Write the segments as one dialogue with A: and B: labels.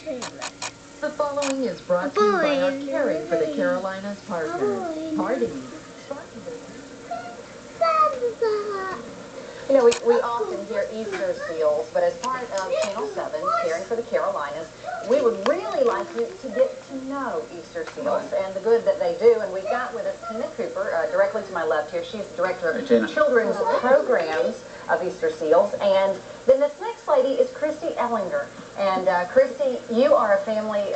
A: The following is brought to you by our Caring for the Carolinas partners. Party.
B: You know, we often hear Easter seals, but as part of Channel 7, Caring for the Carolinas, we would really like you to get to know Easter seals and the good that they do. And we've got with us Tina Cooper, directly to my left here. She's Director of Children's Programs of Easter Seals. And then this next lady is Christy Ellinger. And Christy, you are a family,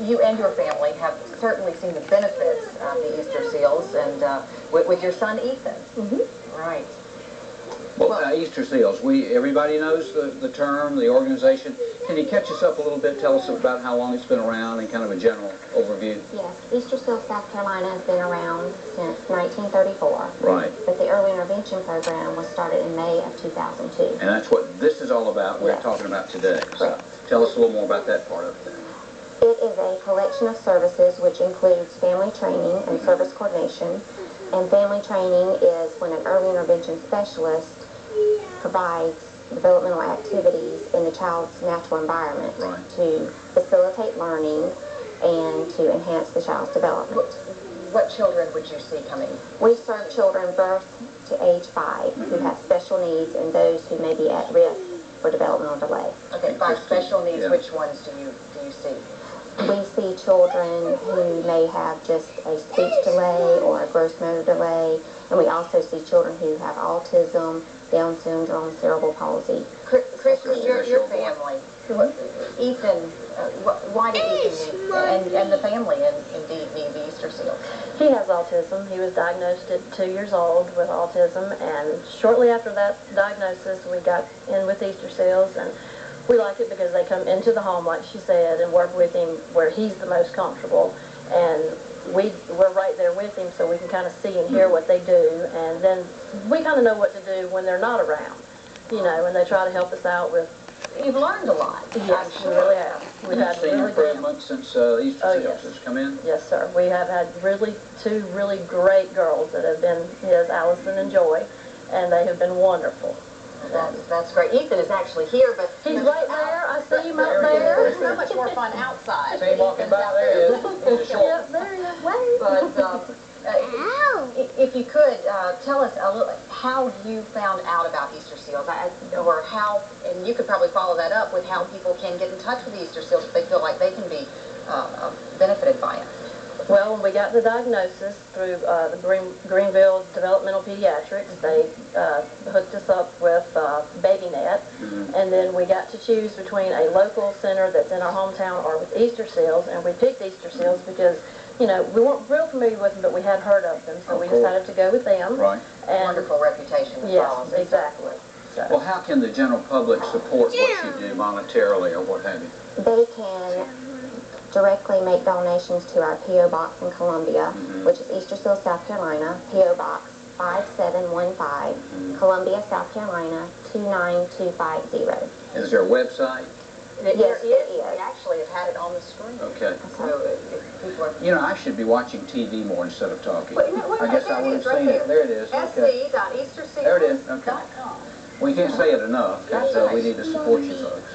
B: you and your family have certainly seen the benefits of the Easter seals, and with your son Ethan. Mm-hmm. Right.
C: Well, Easter seals, everybody knows the term, the organization. Can you catch us up a little bit, tell us about how long it's been around and kind of a general overview?
D: Yes, Easter Seals South Carolina has been around since 1934.
C: Right.
D: But the early intervention program was started in May of 2002.
C: And that's what this is all about, we're talking about today. So tell us a little more about that part of it.
D: It is a collection of services which includes family training and service coordination. And family training is when an early intervention specialist provides developmental activities in the child's natural environment to facilitate learning and to enhance the child's development.
B: What children would you see coming?
D: We serve children birth to age 5 who have special needs and those who may be at risk for developmental delay.
B: Okay, 5 special needs, which ones do you see?
D: We see children who may have just a speech delay or a gross motor delay, and we also see children who have autism, Down syndrome, cerebral palsy.
B: Christy, your family, Ethan, why did Ethan and the family indeed need the Easter seals?
E: He has autism. He was diagnosed at 2 years old with autism, and shortly after that diagnosis, we got in with Easter seals, and we like it because they come into the home, like she said, and work with him where he's the most comfortable, and we're right there with him so we can kind of see and hear what they do, and then we kind of know what to do when they're not around, you know, and they try to help us out with.
B: You've learned a lot.
E: Yes, we really have. We've had
C: seen
E: really
C: improvement since Easter seals has come in?
E: Yes, sir. We have had two really great girls that have been Allison and Joy, and they have been wonderful.
B: That's great. Ethan is actually here, but
E: he's right there. I see him out there.
B: It's so much more fun outside.
C: See him walking by there.
E: Yep, there he is.
B: But if you could tell us a little how you found out about Easter seals, or how, and you could probably follow that up with how people can get in touch with the Easter seals if they feel like they can be benefited by it.
E: Well, when we got the diagnosis through the Greenville Developmental Pediatrics, they hooked us up with BabyNet, and then we got to choose between a local center that's in our hometown or with Easter seals, and we picked Easter seals because, you know, we weren't real familiar with them, but we had heard of them, so we decided to go with them.
B: Right. And wonderful reputation.
E: Yes, exactly. So.
C: Well, how can the general public support what you do monetarily or what have you?
D: They can directly make donations to our P.O. Box in Columbia, which is Easter Seals, South Carolina, P.O. Box 5715, Columbia, South Carolina, 29250.
C: Is there a website?
D: Yes, it is.
B: We actually have had it on the screen.
C: Okay.
B: So if people are...
C: You know, I should be watching TV more instead of talking.
B: Wait,
C: I guess I would have seen it. There it is.
B: sc.easterseals.com.
C: There it is. Okay. We can't say it enough because we need to support you folks.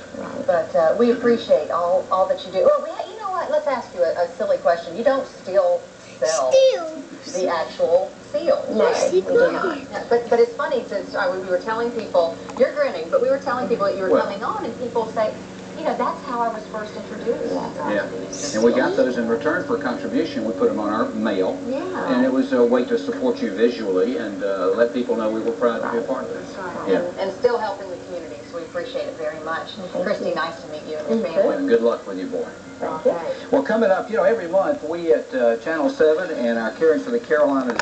B: But we appreciate all that you do. Well, you know what? Let's ask you a silly question. You don't still sell the actual seal.
D: No, we do not.
B: But it's funny since we were telling people, you're grinning, but we were telling people that you were coming on, and people say, you know, that's how I was first introduced.
C: Yeah, and we got those in return for a contribution. We put them on our mail.
B: Yeah.
C: And it was a way to support you visually and let people know we were proud to be a part of this.
B: Right. Yeah. And still helping the community, so we appreciate it very much. Christy, nice to meet you and your family.
C: And good luck with you, boy.
B: Okay.
C: Well, coming up, you know, every month we at Channel 7 and our Caring for the Carolinas